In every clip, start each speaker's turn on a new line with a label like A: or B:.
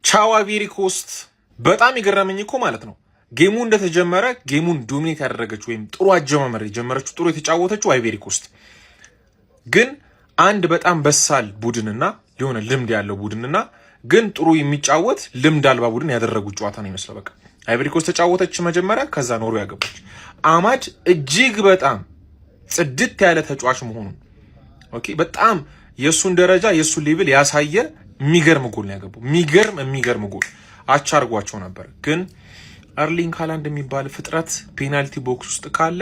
A: ቻው አይቮሪ ኮስት በጣም ይገረመኝ እኮ ማለት ነው። ጌሙ እንደተጀመረ ጌሙን ዶሚኔት ያደረገችው ወይም ጥሩ አጀማመር የጀመረችው ጥሩ የተጫወተችው አይቮሪ ኮስት ግን አንድ በጣም በሳል ቡድንና የሆነ ልምድ ያለው ቡድንና ግን ጥሩ የሚጫወት ልምድ አልባ ቡድን ያደረጉት ጨዋታ ነው ይመስለው። በቃ አይቮሪ ኮስት ተጫወተች መጀመሪያ፣ ከዛ ኖርዌይ ያገባች። አማድ እጅግ በጣም ጽድት ያለ ተጫዋች መሆኑን ኦኬ፣ በጣም የሱን ደረጃ የሱን ሌቭል ያሳየ የሚገርም ጎል ነው ያገባው። የሚገርም ጎል አቻ አድርጓቸው ነበር። ግን አርሊንግ ሃላንድ የሚባል ፍጥረት ፔናልቲ ቦክስ ውስጥ ካለ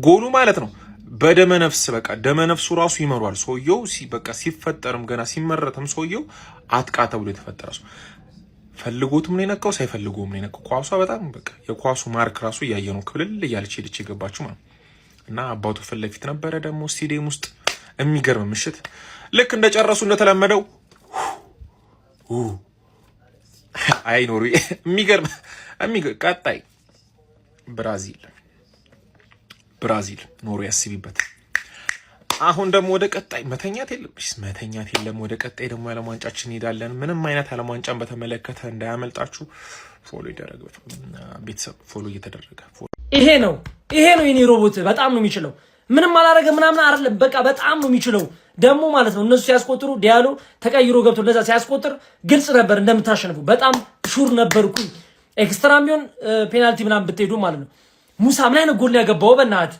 A: ጎሉ ማለት ነው በደመ ነፍስ በቃ ደመ ነፍሱ ራሱ ይመሯል። ሰውየው በቃ ሲፈጠርም ገና ሲመረትም ሰውየው አጥቃ ተብሎ የተፈጠረ ሰው ፈልጎትም ነው የነካው፣ ሳይፈልጎም ነው የነካው። ኳሷ በጣም በቃ የኳሱ ማርክ ራሱ እያየ ነው ክብልል እያለች ሄደች የገባችው ማለት እና አባቱ ፊት ለፊት ነበረ ደግሞ ስቴዲየም ውስጥ። የሚገርም ምሽት ልክ እንደጨረሱ እንደተለመደው አይኖሩ የሚገርም ቀጣይ ብራዚል ኖርዌይ ያስቢበት። አሁን ደግሞ ወደ ቀጣይ መተኛት የለም። ወደ ቀጣይ ደግሞ ዓለም ዋንጫችን እንሄዳለን። ምንም አይነት ዓለም ዋንጫን በተመለከተ እንዳያመልጣችሁ ፎሎ ይደረግ፣ ቤተሰብ ፎሎ እየተደረገ
B: ይሄ ነው የኔ ሮቦት በጣም ነው የሚችለው። ምንም አላረገ ምናምን አይደለም፣ በቃ በጣም ነው የሚችለው ደግሞ ማለት ነው። እነሱ ሲያስቆጥሩ ዲያሎ ተቀይሮ ገብቶ እንደዛ ሲያስቆጥር ግልጽ ነበር እንደምታሸንፉ፣ በጣም ሹር ነበርኩኝ። ኤክስትራም ቢሆን ፔናልቲ ምናምን ብትሄዱ ማለት ነው። ሙሳ ምን አይነት ጎል ያገባው በእናት።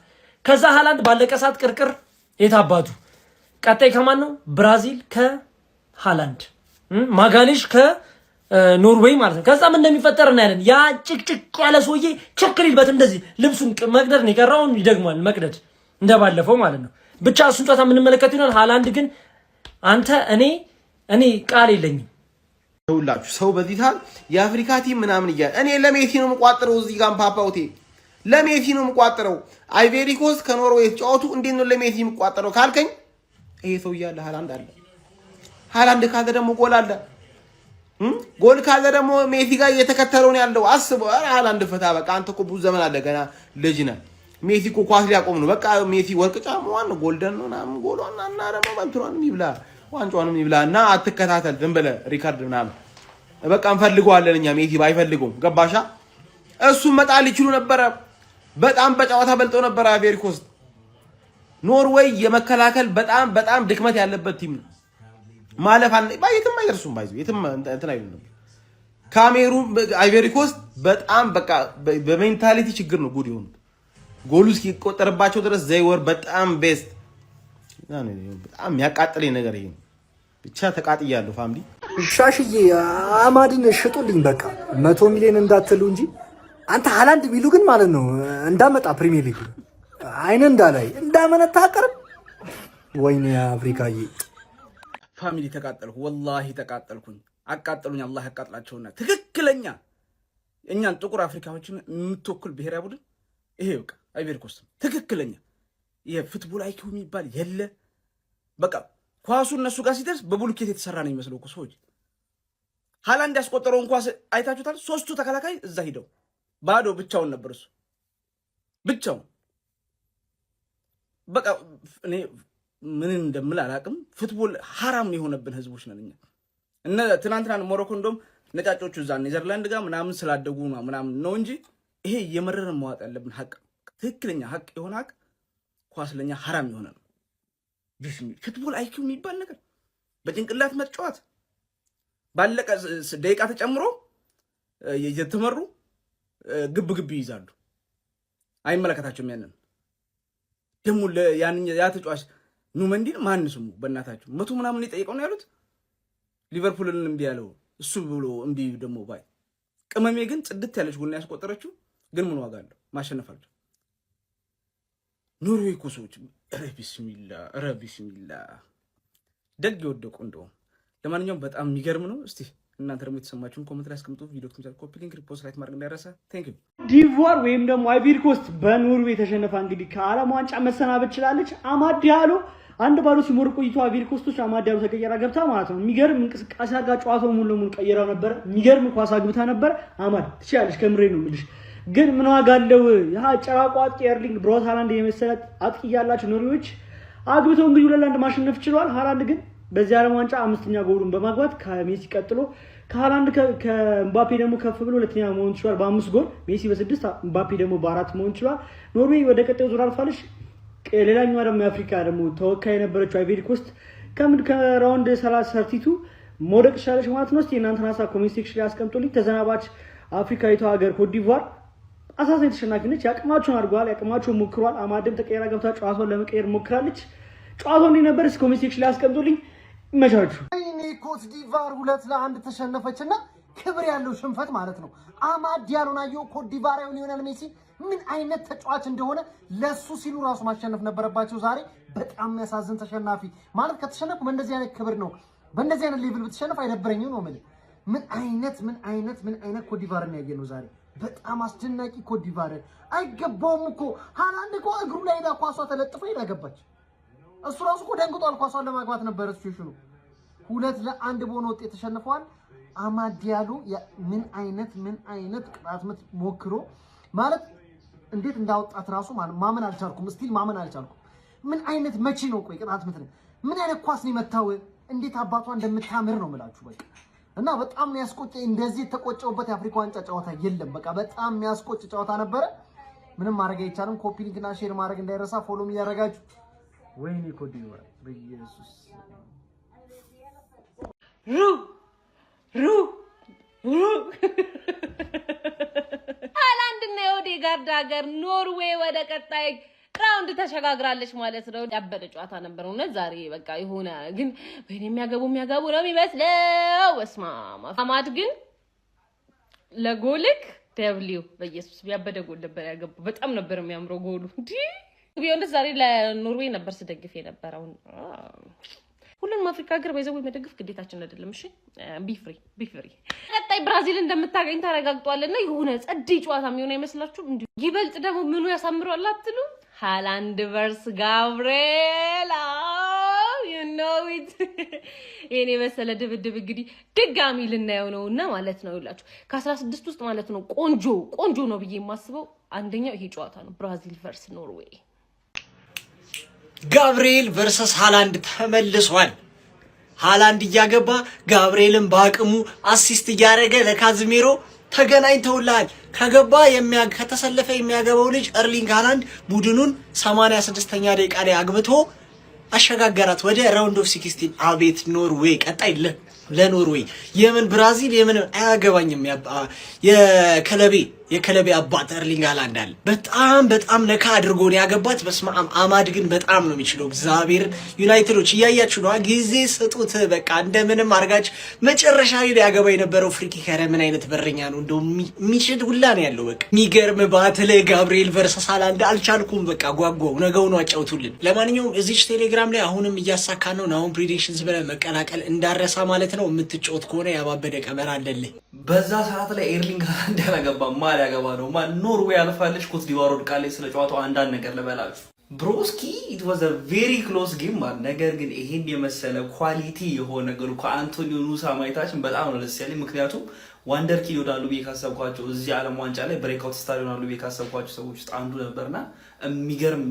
B: ከዛ ሃላንድ ባለቀ ሰዓት ቅርቅር የታባቱ። ቀጣይ ከማን ነው? ብራዚል ከሃላንድ፣ ማጋሌሽ ከኖርዌይ ማለት ነው። ከዛ ምን እንደሚፈጠር እናያለን። ያ ጭቅጭቅ ያለ ሰውዬ ቸክሊልበት እንደዚህ ልብሱን መቅደድ ነው የቀረውን ይደግማል መቅደድ እንደባለፈው ማለት ነው። ብቻ እሱን ጨዋታ የምንመለከት ይሆናል። ሃላንድ ግን አንተ እኔ ቃል የለኝም።
C: ሁላችሁ ሰው በዚህ ታል የአፍሪካ ቲም ምናምን እያለ እኔ ለሜሲ ነው የምቋጥረው። እዚህ ጋር ፓፓውቴ ለሜሲ ነው የምቋጥረው። አይቮሪ ኮስት ከኖርዌይ ተጫወቱ። እንዴት ነው ለሜሲ የምቋጥረው ካልከኝ ይሄ ሰው እያለ ሃላንድ አለ። ሃላንድ ካለ ደግሞ ጎል አለ። ጎል ካለ ደግሞ ሜሲ ጋር እየተከተለው ነው ያለው። አስበው። ሃላንድ ፈታ በቃ አንተ እኮ ብዙ ዘመን አለ ገና ልጅ ነህ። ሜሲ እኮ ኳስ ሊያቆም ነው በቃ። ሜሲ ወርቅ ጫማዋን ነው ጎልደን ነው ምናምን ጎሏን እና ደግሞ ባንትሯንም ይብላ ዋንጫውንም ይብላ እና አትከታተል ዝም ብለህ ሪካርድ ምናምን በቃ እንፈልገዋለን እኛ። ሜሲ ባይፈልገውም ገባሻ? እሱም መጣል ይችሉ ነበረ። በጣም በጨዋታ በልጦ ነበር አይቮሪ ኮስት። ኖርዌይ የመከላከል በጣም ድክመት ያለበት ቲም ነው። ማለፍ የትም አይደርሱም። የትም እንትን አይሉም። ካሜሩን አይቮሪ ኮስት በጣም በቃ በሜንታሊቲ ችግር ነው ጉድ የሆኑት። ጎሉ እስኪቆጠርባቸው ድረስ ዘይወር በጣም ቤስት። በጣም ያቃጥለኝ ነገር ይሄ ብቻ ተቃጥያለሁ። ፋሚሊ
D: ሻሽዬ አማድን ሽጡልኝ በቃ 100 ሚሊዮን እንዳትሉ እንጂ አንተ ሃላንድ ቢሉ ግን ማለት ነው እንዳመጣ ፕሪሚየር ሊግ አይነ እንዳላይ እንዳመነታ አቀርብ። ወይኔ አፍሪካዬ
E: ፋሚሊ ተቃጠልኩ፣ ወላሂ ተቃጠልኩኝ። አቃጠሉኝ፣ አላህ ያቃጥላቸውና ትክክለኛ እኛን ጥቁር አፍሪካዎችን የምትወክል ብሔራዊ ቡድን ይሄ በቃ አይቮሪ ኮስት ትክክለኛ የፉትቦል አይኪው የሚባል የለ። በቃ ኳሱ እነሱ ጋር ሲደርስ በቡልኬት የተሰራ ነው የሚመስለው እኮ ሰዎች። ሃላንድ ያስቆጠረውን ኳስ አይታችሁታል? 3ቱ ተከላካይ እዛ ሂደው ባዶ ብቻውን ነበር እሱ ብቻውን። በቃ እኔ ምን እንደምል አላውቅም። ፉትቦል ሐራም የሆነብን ህዝቦች ነን እኛ። እነ ትናንትና ሞሮኮ እንደውም ነጫጮቹ እዛ ኔዘርላንድ ጋር ምናምን ስላደጉ ምናምን ነው እንጂ ይሄ የመረረን መዋጥ ያለብን ሀቅ፣ ትክክለኛ ሀቅ የሆነ ሀቅ ኳስ ለኛ ሐራም የሆነ ነው። ፉትቦል አይኪው የሚባል ነገር በጭንቅላት መጫወት ባለቀ ደቂቃ ተጨምሮ እየተመሩ ግብ ይይዛሉ። አይመለከታቸውም። ያንን ደግሞ ያ ተጫዋች ኑመንዲን ማን ስሙ በእናታችሁ 100 ምናምን የጠየቀው ነው ያሉት። ሊቨርፑልን እምቢ ያለው እሱ ብሎ እምቢ ደግሞ ባይ ቅመሜ ግን ጽድት ያለች ጎል ያስቆጠረችው ግን ምን ዋጋ አለው? ማሸነፋቸው ኖርዌይ እኮ ሰዎች ኧረ ቢስሚላ ደግ የወደቁ እንደውም። ለማንኛውም በጣም የሚገርም ነው። እስቲ እናንተ ደግሞ የተሰማችሁን ኮሜንት ላይ አስቀምጡ። ቪዲዮ ትምሳል ኮፒ ሊንክ ሪፖስት ላይክ ማድረግ እንዳይረሳ። ቴንክ ዩ።
F: ዲቮር ወይም ደግሞ አይቮሪ ኮስት በኖርዌይ ተሸነፋ እንግዲህ ከዓለም ዋንጫ መሰናበት ችላለች። አማድ ዲያሎ አንድ ባዶ ሲሞር ቆይቶ አይቮሪ ኮስቶች አማድ ዲያሎ ተቀየራ ገብታ ማለት ነው። የሚገርም እንቅስቃሴ አድርጋ ጨዋታው ሙሉ ለሙሉ ቀየራው ነበር። የሚገርም ኳስ አግብታ ነበር። አማድ ትችያለሽ፣ ከምሬ ነው የምልሽ። ግን ምን ዋጋ አለው? ያ ጨራቋ አጥቂ ኤርሊንግ ብሮት ሃላንድ የመሰለ አጥቂ ያላቸው ኖርዌዮች አግብተው እንግዲህ 2-1 ማሸነፍ ችሏል። ሃላንድ ግን በዚህ ዓለም ዋንጫ 5ኛ ጎሉን በማግባት ከሜሲ ቀጥሎ ከሃላንድ ከኤምባፔ ደግሞ ከፍ ብሎ ሁለተኛ መሆን ችሏል በ5 ጎል። ሜሲ በ6 ኤምባፔ ደግሞ በ4 መሆን ችሏል። ኖርዌይ ወደ ቀጣዩ ዙር አልፋለች። ሌላኛዋ ደግሞ የአፍሪካ ደግሞ ተወካይ የነበረችው አይቬሪ ኮስት ከራውንድ 32 መውደቅ ቻለች ማለት ነው። እስቲ እናንተን ሀሳብ ኮሜንት ሴክሽን ላይ አስቀምጡልኝ። ተዘናባች አፍሪካዊቷ ሀገር ኮትዲቯር አሳሳኝ ተሸናፊ ነች። ያቅማቸውን አድርገዋል፣ ያቅማቸውን ሞክረዋል። አማድም ተቀየራ ገብታ ጨዋታውን ለመቀየር ሞክራለች። ጨዋታው እንዴት ነበር? እስኪ ኮሜንት ሴክሽን ላይ አስቀምጡልኝ። ይመቻችሁ።
D: ኮትዲቯር 2-1 ተሸነፈችና ክብር ያለው ሽንፈት ማለት ነው። አማድ ዲያሎን አየሁ። ኮትዲቯራዊውን ሊዮኔል ሜሲ ምን አይነት ተጫዋች እንደሆነ ለሱ ሲሉ ራሱ ማሸነፍ ነበረባቸው። ዛሬ በጣም የሚያሳዝን ተሸናፊ ማለት ከተሸነፉ በእንደዚህ አይነት ክብር ነው፣ በእንደዚህ አይነት ሌቭል ብትሸነፍ አይደብረኝም ነው ማለት። ምን አይነት ኮትዲቯር ነው ያየነው ዛሬ። በጣም አስደናቂ ኮትዲቯር። አይገባውም እኮ ሃላንድ እኮ እግሩ ላይ ሄዳ ኳሷ ተለጥፎ ሄዳ ገባች። እሱ ራሱ እኮ ደንግጧል። ኳሷን ለማግባት ነበር ሲሽኑ። 2-1 በሆነ ውጤት ተሸንፈዋል። አማድ ዲያሎ ምን አይነት ቅጣት ምት ሞክሮ ማለት እንዴት እንዳወጣት ራሱ ማመን አልቻልኩም። ስቲል ማመን አልቻልኩም። ምን አይነት መቼ ነው ቆይ ቅጣት ምት ምን አይነት ኳስ ነው የመታው? እንዴት አባቷ እንደምታምር ነው የምላችሁ በቃ። እና በጣም የሚያስቆጭ እንደዚህ የተቆጨውበት የአፍሪካ ዋንጫ ጨዋታ የለም። በቃ በጣም የሚያስቆጭ ጨዋታ ነበረ። ምንም ማድረግ አይቻልም። ኮፒ ሊንክ እና ሼር ማድረግ እንዳይረሳ፣ ፎሎም እያደረጋችሁ ወይኔ ኮትዲቯር በኢየሱስ
G: ሃላንድና የኦዴጋርድ ሀገር ኖርዌይ ወደ ቀጣይ ራውንድ ተሸጋግራለች ማለት ነው። ያበደ ጨዋታ ነበር እውነት ዛሬ። በቃ የሆነ ግን ወይኔ የሚያገቡ ነው የሚመስለው። በስማማ አማድ ግን ለጎልክ ደብሊው በኢየሱስ ያበደ ጎል ነበር ያገቡ። በጣም ነበር የሚያምረው ጎሉ። ቢሆንስ ዛሬ ለኖርዌይ ነበር ስደግፍ የነበረው። ሁሉንም አፍሪካ ሀገር በይዘው መደገፍ ግዴታችን አይደለም። እሺ ቢፍሪ ቀጣይ ብራዚል እንደምታገኝ ተረጋግጧልና የሆነ ጸዴ ጨዋታ የሚሆነ አይመስላችሁም? እንዴ ይበልጥ ደግሞ ምኑ ያሳምረዋል አትሉ? ሃላንድ ቨርስ ጋብርኤል you know it የኔ መሰለ ድብድብ እንግዲህ ድጋሚ ልናየው ነውና ማለት ነው። ይላችሁ ከ16 ውስጥ ማለት ነው ቆንጆ ነው ብዬ የማስበው አንደኛው ይሄ ጨዋታ ነው፣ ብራዚል ቨርስ ኖርዌይ።
H: ጋብርኤል ቨርሰስ ሃላንድ ተመልሷል። ሃላንድ እያገባ ጋብርኤልን በአቅሙ አሲስት እያደረገ ለካዝሜሮ ተገናኝተውላል። ከገባ ከተሰለፈ የሚያገባው ልጅ ኤርሊንግ ሃላንድ ቡድኑን 86ኛ ደቂቃ ላይ አግብቶ አሸጋገራት ወደ ራውንድ ኦፍ 16። አቤት ኖርዌይ ቀጣይ ለኖርዌይ የምን ብራዚል የምን አያገባኝም። የከለቤ አባት ኤርሊንግ ሃላንድ አለ። በጣም ነካ አድርጎ ነው ያገባት። በስመ አብ። አማድ ግን በጣም ነው የሚችለው። እግዚአብሔር ዩናይትዶች እያያችሁ ነው፣ ጊዜ ስጡት። በቃ እንደምንም አርጋች መጨረሻ ላይ ያገባ የነበረው ፍሪኪ ከረ ምን አይነት በረኛ ነው እንደው የሚችል ሁላ ነው ያለው። በቃ የሚገርም ባትል ጋብርኤል ቨርሰስ ሃላንድ አልቻልኩም። በቃ ጓጓው ነገው ነው አጫውቱልን። ለማንኛውም እዚች ቴሌግራም ላይ አሁንም እያሳካ ነው ናውን ፕሪዲክሽንስ ብለን መቀላቀል እንዳረሳ ማለት ነው። የምትጫወት ከሆነ ያባበደ ቀመር አለልህ።
I: በዛ ሰዓት ላይ ኤርሊንግ ሃላንድ ያላገባ ማል ያገባ ነው ማን ኖርዌይ አልፋለች። ኮትዲቯር ወድቃለች። ስለ ጨዋታው አንዳንድ ነገር ልበላችሁ ብሮስኪ። ኢት ዋዝ አ ቬሪ ክሎዝ ጌም ማለት ነገር ግን ይሄን የመሰለ ኳሊቲ የሆነ ነገር ከአንቶኒዮ ኑሳ ማየታችን በጣም ነው ደስ ያለኝ። ምክንያቱም ዋንደር ኪድ ይወዳሉ ብዬ ካሰብኳቸው እዚህ ዓለም ዋንጫ ላይ ብሬክአውት ስታር ይሆናሉ ብዬ ካሰብኳቸው ሰዎች ውስጥ አንዱ ነበርና የሚገርም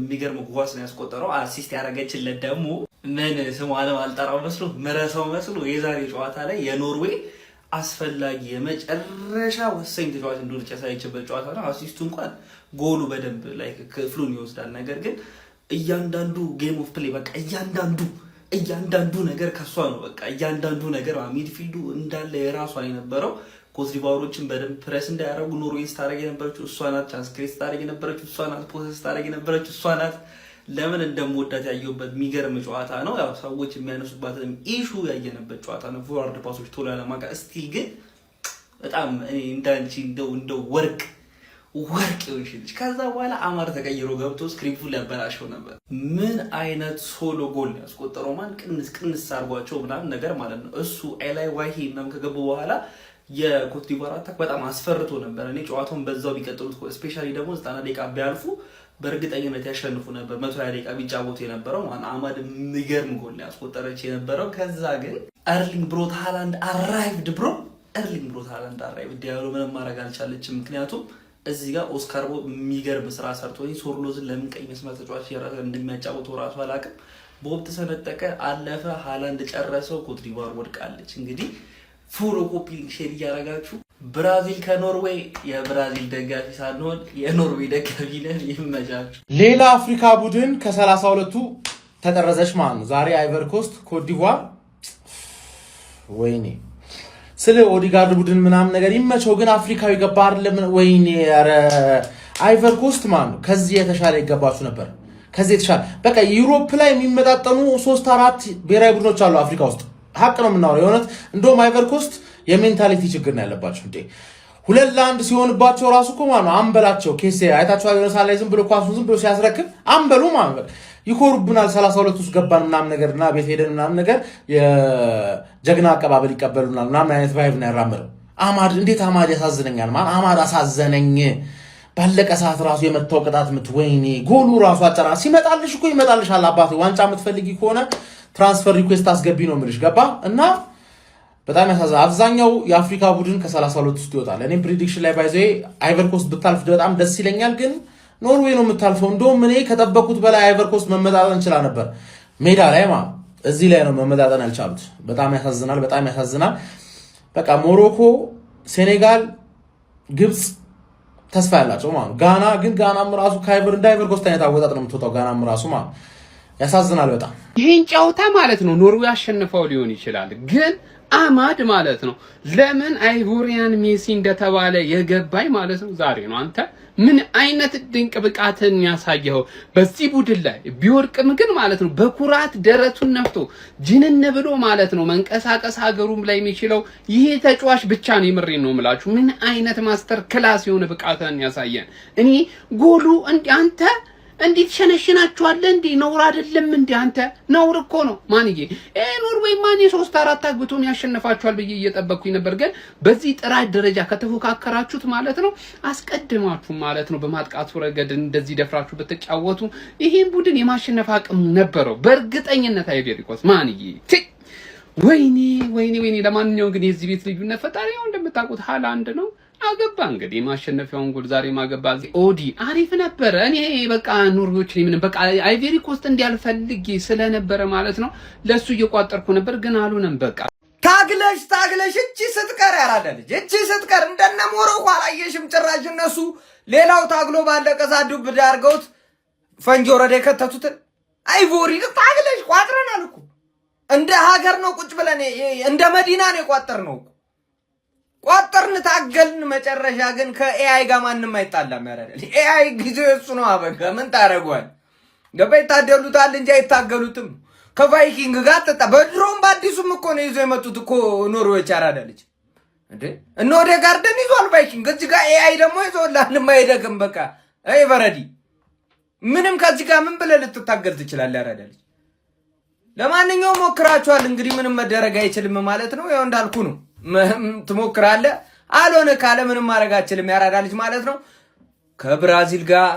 I: ጓስ ነው ያስቆጠረው። አሲስት ያደረገችለት ደግሞ ምን ስሙ ዓለም አልጠራው መስሎ መረሳው መስሎ የዛሬ ጨዋታ ላይ የኖርዌይ አስፈላጊ የመጨረሻ ወሳኝ ተጫዋች እንደሆነ ያሳየችበት ጨዋታ ነው። አሲስቱ እንኳን ጎሉ በደንብ ላይ ክፍሉን ይወስዳል። ነገር ግን እያንዳንዱ ጌም ኦፍ ፕሌይ በቃ እያንዳንዱ ነገር ከሷ ነው። በቃ እያንዳንዱ ነገር ሚድፊልዱ እንዳለ የራሷ የነበረው። ኮትዲቯሮችን በደንብ ፕሬስ እንዳያደርጉ ኖርዌይ ስታደርግ የነበረችው እሷ ናት። ቻንስ ክሬት ስታደርግ የነበረችው እሷ ናት። ፖሰስ ስታደርግ የነበረችው እሷ ናት። ለምን እንደምወዳት ያየሁበት የሚገርም ጨዋታ ነው። ያው ሰዎች የሚያነሱባትም ኢሹ ያየነበት ጨዋታ ነው። ፎርዋርድ ፓሶች ቶሎ ያለማቃ ስቲል ግን በጣም እኔ እንዳንቺ እንደው ወርቅ ይሆንሽ። ከዛ በኋላ አማር ተቀይሮ ገብቶ ስክሪፕቱ ሊያበላሸው ነበር። ምን አይነት ሶሎ ጎል ያስቆጠረው ማን ቅንስ አርጓቸው ምናምን ነገር ማለት ነው። እሱ ኤላይ ዋሂ ምናምን ከገቡ በኋላ የኮትዲቯር አታክ በጣም አስፈርቶ ነበር። እኔ ጨዋታውን በዛው ቢቀጥሉት ስፔሻሊ ደግሞ 90 ደቂቃ ቢያልፉ በእርግጠኝነት ያሸንፉ ነበር። 120 ደቂቃ ቢጫወቱ የነበረው አማድ የሚገርም ጎል ያስቆጠረች የነበረው። ከዛ ግን ኤርሊንግ ብሮት ሃላንድ አራይቭድ ዲያሎ ምንም ማድረግ አልቻለችም። ምክንያቱም እዚህ ጋር ኦስካር ቦ የሚገርም ስራ ሰርቶኝ ሶርሎዝን ለምን ቀኝ መስመር ተጫዋች እንደሚያጫወተው ራሱ አላውቅም። ቦብ ተሰነጠቀ፣ አለፈ፣ ሃላንድ ጨረሰው፣ ኮትዲቯር ወድቃለች። እንግዲህ ፎሎ ኮፒ ሼር እያደረጋችሁ ብራዚል ከኖርዌይ የብራዚል ደጋፊ ሳንሆን የኖርዌይ ደጋፊ ነን። ይመቻችሁ።
J: ሌላ አፍሪካ ቡድን ከ32ቱ ተጠረዘች ማለት ነው። ዛሬ አይቨር ኮስት ኮት ዲቯር ወይኔ ስለ ኦዲጋርድ ቡድን ምናምን ነገር ይመቸው፣ ግን አፍሪካዊ ገባ አይደለም። ወይኔ ኧረ አይቨር ኮስት ማለት ነው ከዚህ የተሻለ ይገባችሁ ነበር። ከዚህ የተሻለ በቃ ዩሮፕ ላይ የሚመጣጠኑ 3-4 ብሔራዊ ቡድኖች አሉ አፍሪካ ውስጥ። ሀቅ ነው የምናወራው የሆነት። እንደውም አይቨር ኮስት የሜንታሊቲ ችግር ነው ያለባቸው እንዴ 2-1 ሲሆንባቸው ራሱ እኮ ማለት ነው አንበላቸው። ኬሴ አይታችኋል። የሆነ ሳላይ ዝም ብሎ ኳሱን ዝም ብሎ ሲያስረክብ አንበሉ ማለት ነው። ይኮሩብናል 32 ውስጥ ገባን ምናምን ነገርና ቤት ሄደን ምናምን ነገር የጀግና አቀባበል ይቀበሉናል ምናምን አይነት ቫይብ ነው ያራመደው። አማድ እንዴት አማድ ያሳዝነኛል ማለት አማድ አሳዘነኝ። ባለቀ ሰዓት ራሱ የመታው ቅጣት ምት ወይኔ ጎሉ ራሱ አጨራ ሲመጣልሽ እኮ ይመጣልሻል። አባቴ ዋንጫ የምትፈልጊ ከሆነ ትራንስፈር ሪኩዌስት አስገቢ ነው የምልሽ። ገባ እና በጣም ያሳዝናል። አብዛኛው የአፍሪካ ቡድን ከ32 ውስጥ ይወጣል። እኔም ፕሪዲክሽን ላይ ባይዘይ አይቨር ኮስት ብታልፍ በጣም ደስ ይለኛል፣ ግን ኖርዌይ ነው የምታልፈው። እንደውም እኔ ከጠበቁት በላይ አይቨር ኮስት መመጣጠን እንችላ ነበር ሜዳ ላይ እዚህ ላይ ነው መመጣጠን ያልቻሉት። በጣም ያሳዝናል፣ በጣም ያሳዝናል። በቃ ሞሮኮ፣ ሴኔጋል፣ ግብጽ ተስፋ ያላቸው ማለት ጋና ግን ጋናም ራሱ ከአይቨር እንደ አይቨር ኮስት አይነት አወጣጥ ነው የምትወጣው። ጋናም ራሱ ያሳዝናል በጣም።
K: ይሄን ጨዋታ ማለት ነው ኖርዌይ አሸንፈው ሊሆን ይችላል፣ ግን አማድ ማለት ነው ለምን አይቮሪያን ሜሲ እንደተባለ የገባኝ ማለት ነው ዛሬ ነው። አንተ ምን አይነት ድንቅ ብቃትን ያሳየው በዚህ ቡድን ላይ ቢወርቅም ግን ማለት ነው በኩራት ደረቱን ነፍቶ ጅንነ ብሎ ማለት ነው መንቀሳቀስ ሀገሩም ላይ የሚችለው ይሄ ተጫዋች ብቻ ነው። የምሬን ነው የምላችሁ። ምን አይነት ማስተር ክላስ የሆነ ብቃትን ያሳየን። እኔ ጎሉ አንተ እንዴት ሸነሽናችኋል እንዴ? ነውር አይደለም እንዴ? አንተ ነውር እኮ ነው ማንዬ። ኖርዌይ ማን 3-4 አግብቶን ያሸነፋችኋል ብዬ እየጠበቅኩኝ ነበር። ግን በዚህ ጥራት ደረጃ ከተፎካከራችሁት ማለት ነው አስቀድማችሁ ማለት ነው በማጥቃቱ ረገድ እንደዚህ ደፍራችሁ ብትጫወቱ ይሄን ቡድን የማሸነፍ አቅም ነበረው በእርግጠኝነት። አይቬሪ ኮስት ማንዬ ወይኔ ወይኔ ወይኔ። ለማንኛውም ግን የዚህ ቤት ልዩነት ፈጣሪ ነው እንደምታውቁት ሃላንድ ነው። አገባ እንግዲህ ማሸነፊያውን ጎል ዛሬ ማገባ። ኦዲ አሪፍ ነበረ። እኔ በቃ ኖርዌዮች ምን በቃ አይቬሪ ኮስት እንዲያልፈልግ ስለነበረ ማለት ነው ለሱ እየቋጠርኩ ነበር፣ ግን አሉንም በቃ
C: ታግለሽ እቺ ስትቀር ያራዳልጅ እቺ ስትቀር እንደነ ሞሮኮ አላየሽም ጭራሽ። እነሱ ሌላው ታግሎ ባለቀ ዱብ ዳርገውት ፈንጆ ወረደ ከተቱትን አይቮሪ ታግለሽ ቋጥረናል እኮ እንደ ሀገር ነው ቁጭ ብለን እንደ መዲና ነው የቋጠርነው። ቋጠርን ታገልን። መጨረሻ ግን ከኤአይ ጋር ማንም አይጣላም ያራዳል። ኤአይ ጊዜው እሱ ነው። አበቃ ምን ታረጋል? ገባ ይታደሉታል እንጂ አይታገሉትም። ከቫይኪንግ ጋር ተጣ በድሮም በአዲሱም እኮ ነው ይዞ የመጡት እኮ ኖርዌዮች ያራዳልጅ እንዴ እነ ኦዴጋርድን ይዟል ቫይኪንግ። እዚህ ጋር ኤአይ ደግሞ ይዞላል የማይደግም በቃ አይ በረዲ ምንም ከዚህ ጋር ምን ብለህ ልትታገል ትችላለህ ያራዳልጅ። ለማንኛውም ሞክራችኋል እንግዲህ ምንም መደረግ አይችልም ማለት ነው። ያው እንዳልኩ ነው ትሞክራለህ አልሆነ ካለ ምንም ማድረግ አትችልም ያራዳልጅ ማለት ነው። ከብራዚል ጋር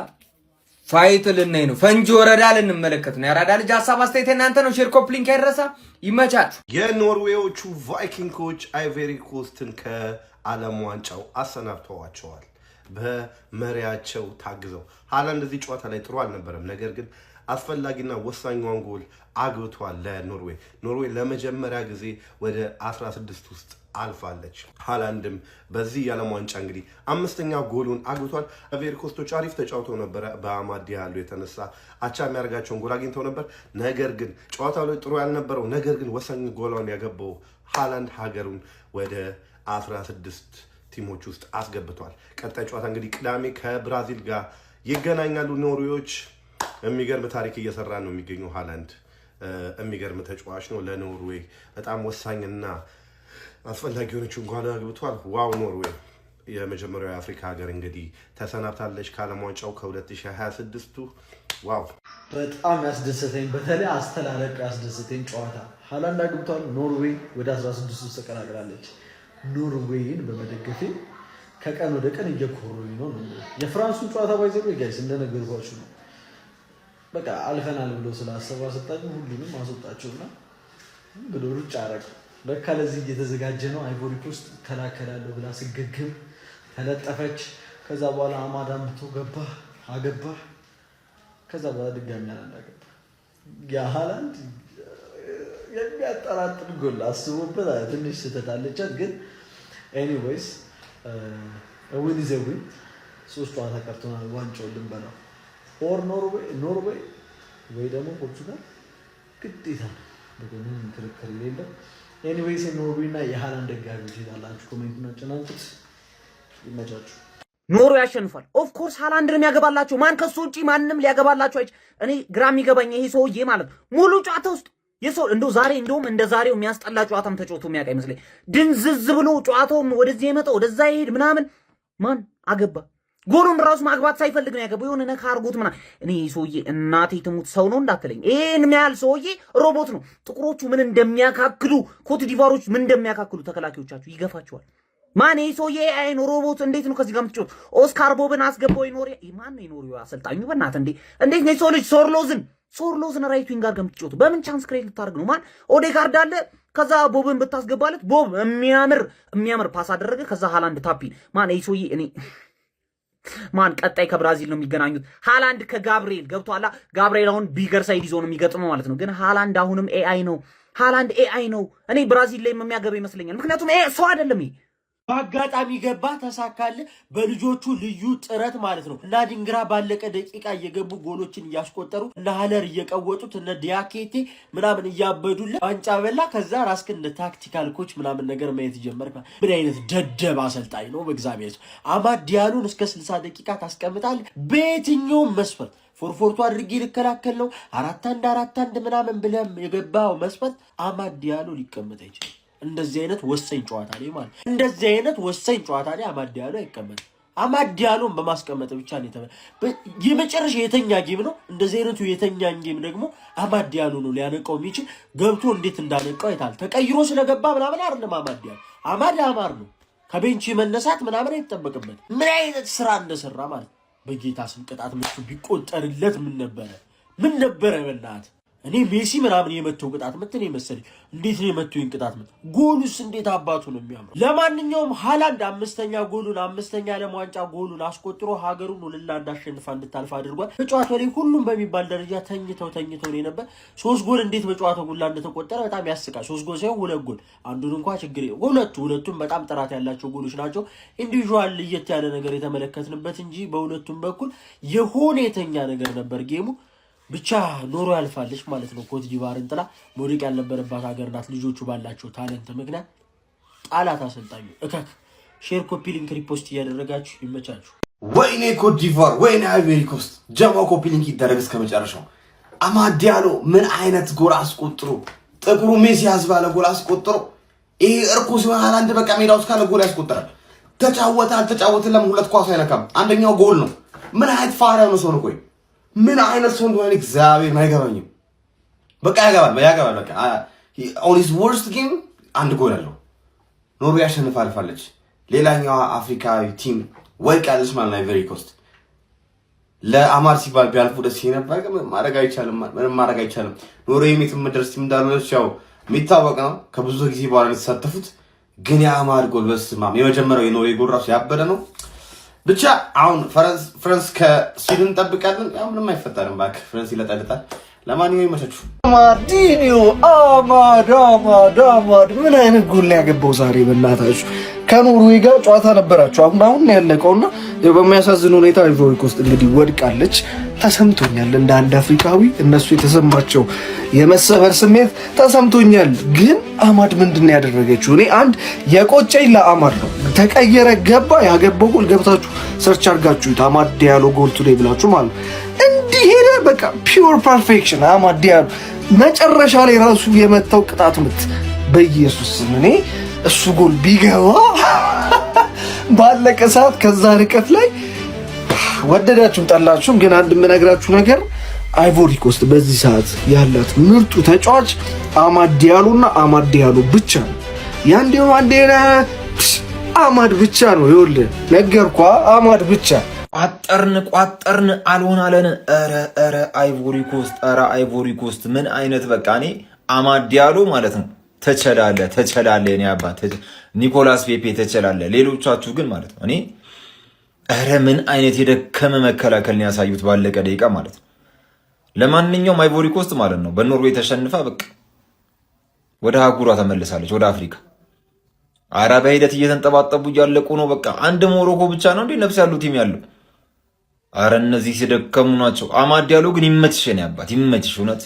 C: ፋይት ልናይ ነው። ፈንጂ ወረዳ ልንመለከት ነው። ያራዳልጅ ሐሳብ አስተያየት እናንተ ነው። ሼር ኮፕሊንክ አይረሳ። ይመቻችሁ።
L: የኖርዌዮቹ ቫይኪንጎች አይቬሪ ኮስትን ከዓለም ዋንጫው አሰናብተዋቸዋል በመሪያቸው ታግዘው። ሃላንድ እዚህ ጨዋታ ላይ ጥሩ አልነበረም፣ ነገር ግን አስፈላጊና ወሳኛውን ጎል አግብቷል ለኖርዌይ። ኖርዌይ ለመጀመሪያ ጊዜ ወደ 16 ውስጥ አልፋለች። ሃላንድም በዚህ የዓለም ዋንጫ እንግዲህ 5ኛ ጎሉን አግብቷል። አይቬሪ ኮስቶች አሪፍ ተጫውተው ነበረ። በአማድ ዲያሎ የተነሳ አቻ የሚያደርጋቸውን ጎል አግኝተው ነበር። ነገር ግን ጨዋታው ላይ ጥሩ ያልነበረው ነገር ግን ወሳኝ ጎሏን ያገባው ሃላንድ ሀገሩን ወደ 16 ቲሞች ውስጥ አስገብቷል። ቀጣይ ጨዋታ እንግዲህ ቅዳሜ ከብራዚል ጋር ይገናኛሉ ኖርዌዮች። የሚገርም ታሪክ እየሰራ ነው የሚገኘው ሃላንድ። የሚገርም ተጫዋች ነው። ለኖርዌይ በጣም ወሳኝና አስፈላጊ የሆነችውን ጎል አግብቷል። ዋው ኖርዌይ የመጀመሪያው የአፍሪካ ሀገር እንግዲህ ተሰናብታለች ከዓለም ዋንጫው ከ2026ቱ። ዋው
D: በጣም ያስደሰተኝ በተለይ አስተላለቅ ያስደሰተኝ ጨዋታ ሃላንድ አግብቷል። ኖርዌይ ወደ 16 ውስጥ ተቀላቅላለች። ኖርዌይን በመደገፌ ከቀን ወደ ቀን እየኮሩኝ ነው። የፍራንሱን ጨዋታ ባይዘሩ ጋይስ እንደነገርኳችሁ ነው። በቃ አልፈናል ብሎ ስላሰቡ አሰልጣኙ ሁሉንም አስወጣቸውና ብሎ ሩጫ አረገ። ለካ ለዚህ እየተዘጋጀ ነው። አይቮሪ ኮስት ተላከላለሁ ብላ ስግግም ተለጠፈች። ከዛ በኋላ አማዳም ብቶ ገባ አገባ። ከዛ በኋላ ድጋሚ ሃላንድ አገባ። ያ ሃላንድ
M: የሚያጠራጥር ጎል አስቦበት ትንሽ ስህተት አለቻት። ግን ኤኒዌይስ ዊን ኢዝ ዊን። 3 ጨዋታ ቀርቶናል ዋንጫውን ልንበላው። ኦር ኖርዌይ ወይ ደግሞ ፖርቹጋል ግዴታ ነው። ምንም ክርክር የሌለው። ኤኒዌይስ ኖርዌይ እና የሃላንድ ደጋፊዎች ይላላችሁ ኮሜንቱን አጨናንቁት። ይመቻችሁ።
N: ኖርዌይ ያሸንፋል። ኦፍ ኮርስ ሃላንድን የሚያገባላችሁ ማን ከሱ ውጪ ማንንም ሊያገባላችሁ አይች። እኔ ግራ የሚገባኝ ይሄ ሰውዬ ማለት ሙሉ ጨዋታ ውስጥ የሰው እንደው ዛሬ እንደውም እንደ ዛሬው የሚያስጠላ ጨዋታም ተጫውቶ የሚያውቅ አይመስለኝ። ድንዝዝ ብሎ ጨዋታውም ወደዚህ የመጣው ወደዛ ይሄድ ምናምን ማን አገባ? ጎሉን ራሱ ማግባት ሳይፈልግ ነው ያገባው። የሆነ ነካ አርጎት ምናምን። እኔ ሰውዬ እናቴ ትሙት ሰው ነው እንዳትለኝ። ይሄን የሚያህል ሰውዬ ሮቦት ነው። ጥቁሮቹ ምን እንደሚያካክሉ ኮት ዲቫሮች ምን እንደሚያካክሉ ተከላካዮቻችሁ ይገፋቸዋል። ማን ይሄ ሰውዬ አይን ሮቦት እንዴት ነው ከዚህ ጋር የምትጫወት? ኦስካር ቦብን አስገባው ይኖር ማን ነው ይኖር አሰልጣኙ? በእናትህ እንዴት ነው ሰው ልጅ ሶርሎዝን ራይት ዊንግ ጋር የምትጫወቱ? በምን ቻንስ ክሬት ልታደርግ ነው? ማን ኦዴጋርድ አለ። ከዛ ቦብን ብታስገባለት ቦብ የሚያምር ፓስ አደረገ። ከዛ ሃላንድ ታፒ ማን ይሄ ሰውዬ እኔ ማን ቀጣይ ከብራዚል ነው የሚገናኙት። ሃላንድ ከጋብሪኤል ገብቷላ። ጋብሪኤል አሁን ቢገር ሳይድ ይዞ ነው የሚገጥመው ማለት ነው። ግን ሃላንድ አሁንም ኤአይ ነው። ሃላንድ ኤአይ ነው። እኔ ብራዚል ላይ የሚያገባ ይመስለኛል። ምክንያቱም ሰው አይደለም ይሄ።
M: በአጋጣሚ ገባ ተሳካለ። በልጆቹ ልዩ ጥረት ማለት ነው። እና ዲንግራ ባለቀ ደቂቃ እየገቡ ጎሎችን እያስቆጠሩ እነ ሀለር እየቀወጡት እነ ዲያኬቴ ምናምን እያበዱለ ዋንጫ በላ። ከዛ ራስክን እንደ ታክቲካል ኮች ምናምን ነገር ማየት ጀመርክ። ምን አይነት ደደብ አሰልጣኝ ነው በእግዚአብሔር። አማድ ዲያሎን እስከ 60 ደቂቃ ታስቀምጣል። በየትኛውም መስፈርት ፎርፎርቱ አድርጌ ልከላከል ነው 4-1 ምናምን ብለም የገባው መስፈርት አማድ ዲያሎ ሊቀመጥ አይችልም። እንደዚህ አይነት ወሳኝ ጨዋታ ላይ ማለት እንደዚህ አይነት ወሳኝ ጨዋታ ላይ አማድ ዲያሎ አይቀመጥም። አማድ ዲያሎን በማስቀመጥ ብቻ ነው የመጨረሻ የተኛ ጌም ነው። እንደዚህ አይነቱ የተኛን ጌም ደግሞ አማድ ዲያሎ ነው ሊያነቃው የሚችል። ገብቶ እንዴት እንዳነቃው አይታል። ተቀይሮ ስለገባ ምናምን አይደለም አማድ ዲያሎ። አማር ነው ከቤንች መነሳት ምናምን አይተበቅበት። ምን አይነት ስራ እንደሰራ ማለት በጌታ ስም ቅጣት ምቱ ቢቆጠርለት ምን ነበረ በእናትህ። እኔ ሜሲ ምናምን የመተው ቅጣት ምት ነው መሰለኝ። እንዴት ነው የመተው ቅጣት ምት? ጎሉስ እንዴት አባቱ ነው የሚያምረው። ለማንኛውም ሃላንድ 5ኛ ዓለም ዋንጫ ጎሉን አስቆጥሮ ሀገሩን ለላንድ አሸንፋ እንድታልፍ አድርጓል። በጨዋታው ላይ ሁሉም በሚባል ደረጃ ተኝተው ነው ነበር። 3 ጎል እንዴት በጨዋታው ሁላ እንደተቆጠረ በጣም ያስቃል። 3 ጎል ሳይሆን 2 ጎል። አንዱን እንኳን ችግር ሁለቱም በጣም ጥራት ያላቸው ጎሎች ናቸው። ኢንዲቪጁዋል ለየት ያለ ነገር የተመለከትንበት እንጂ በሁለቱም በኩል የሆነ የተኛ ነገር ነበር ጌሙ። ብቻ ኖሮ ያልፋለች ማለት ነው። ኮት ዲቫርን ጥላ ሞሪቅ ያልነበረባት ሀገር ናት። ልጆቹ ባላቸው ታለንት ምክንያት ጣላት አሰልጣኙ። እከክ ሼር፣ ኮፒ ሊንክ፣ ሪፖስት እያደረጋችሁ ይመቻችሁ።
C: ወይኔ ኮት ዲቫር፣ ወይኔ አይቮሪ ኮስት። ጀማው ኮፒ ሊንክ ይደረግ እስከ መጨረሻው። አማድ ዲያሎ ምን አይነት ጎል አስቆጥሮ፣ ጥቁሩ ሜሲ ያስባለ ጎል አስቆጥሮ። ይሄ እርኩስ ሃላንድ በቃ ሜዳ ውስጥ ካለ ጎል ያስቆጥራል። ተጫወተ አልተጫወተለም 2 ኳስ አይነካም። አንደኛው ጎል ነው። ምን አይነት ፋራ ነው ሰው ነው። ቆይ ምን አይነት ሰው እንደሆነ እግዚአብሔር አይገባኝም። በቃ ያገባል። በቃ ኦን ሂዝ ወርስት ጌም 1 ጎል አለው። ኖርዌይ አሸንፋለች። ሌላኛው አፍሪካዊ ቲም ወድቃለች ማለት ነው። አይቮሪ ኮስት ለአማድ ሲባል ቢያልፉ ደስ ነበር፣ ግን ምንም ማድረግ አይቻልም። ኖርዌይ የምትደርስ ቲም እንዳልሆነች ያው የሚታወቅ ነው። ከብዙ ጊዜ በኋላ የተሳተፉት ግን የአማድ ጎል በስማም የመጀመሪያው የኖርዌይ ጎል ራሱ ያበደ ነው። ብቻ አሁን ፍራንስ ከስዊድን እንጠብቃለን። ያው ምንም አይፈጠርም እባክህ፣ ፍራንስ ይለጠልጣል። ለማንኛውም ይመቻችሁ።
D: ማርቲኒዮ አማድ ምን አይነት ጎል ያገባው ዛሬ በእናታችሁ። ከኖርዌይ ጋር ጨዋታ ነበራችሁ አሁን ያለቀውና በሚያሳዝን ሁኔታ አይቮሪ ኮስት እንግዲህ ወድቃለች። ተሰምቶኛል እንደ አንድ አፍሪካዊ እነሱ የተሰማቸው የመሰበር ስሜት ተሰምቶኛል። ግን አማድ ምንድን ያደረገችው? እኔ አንድ የቆጨኝ ለአማድ ነው። ተቀየረ፣ ገባ፣ ያገባው ጎል ገብታችሁ ሰርች አድርጋችሁት አማድ ዲያሎ ጎል ቱዴይ ብላችሁ ማለት እንዲህ ሄደ። በቃ ፒውር ፐርፌክሽን አማድ ዲያሎ። መጨረሻ ላይ ራሱ የመታው ቅጣት ምት በኢየሱስ ስም እኔ እሱ ጎል ቢገባ ባለቀ ሰዓት ከዛ ርቀት ላይ ወደዳችሁም ጠላችሁም ግን አንድ የምነግራችሁ ነገር አይቮሪ ኮስት በዚህ ሰዓት ያላት ምርጡ ተጫዋች አማድ ዲያሎና አማድ ዲያሎ ብቻ ነው። ያንዴው አማድ ብቻ ነው። ይኸውልህ ነገርኳ፣ አማድ ብቻ።
O: ቋጠርን አልሆን አለን። ኧረ አይቮሪ ኮስት ምን አይነት በቃ እኔ አማድ ዲያሎ ማለት ነው ተቸላለ እኔ አባት ኒኮላስ ፔፔ ተቸላለ። ሌሎቻችሁ ግን ማለት ነው እኔ ኧረ ምን አይነት የደከመ መከላከል ነው ያሳዩት ባለቀ ደቂቃ ማለት ነው። ለማንኛውም አይቮሪ ኮስት ማለት ነው በኖርዌይ ተሸንፋ በቃ ወደ አህጉሯ ተመልሳለች፣ ወደ አፍሪካ። አረ በሂደት እየተንጠባጠቡ እያለቁ ነው። በቃ አንድ ሞሮኮ ብቻ ነው እንዴ ነፍስ ያለው ቲም ያለው። አረ እነዚህ ሲደከሙ ናቸው። አማድ ዲያሎ ግን ይመችሽ፣ የኔ አባት ይመችሽ እውነት።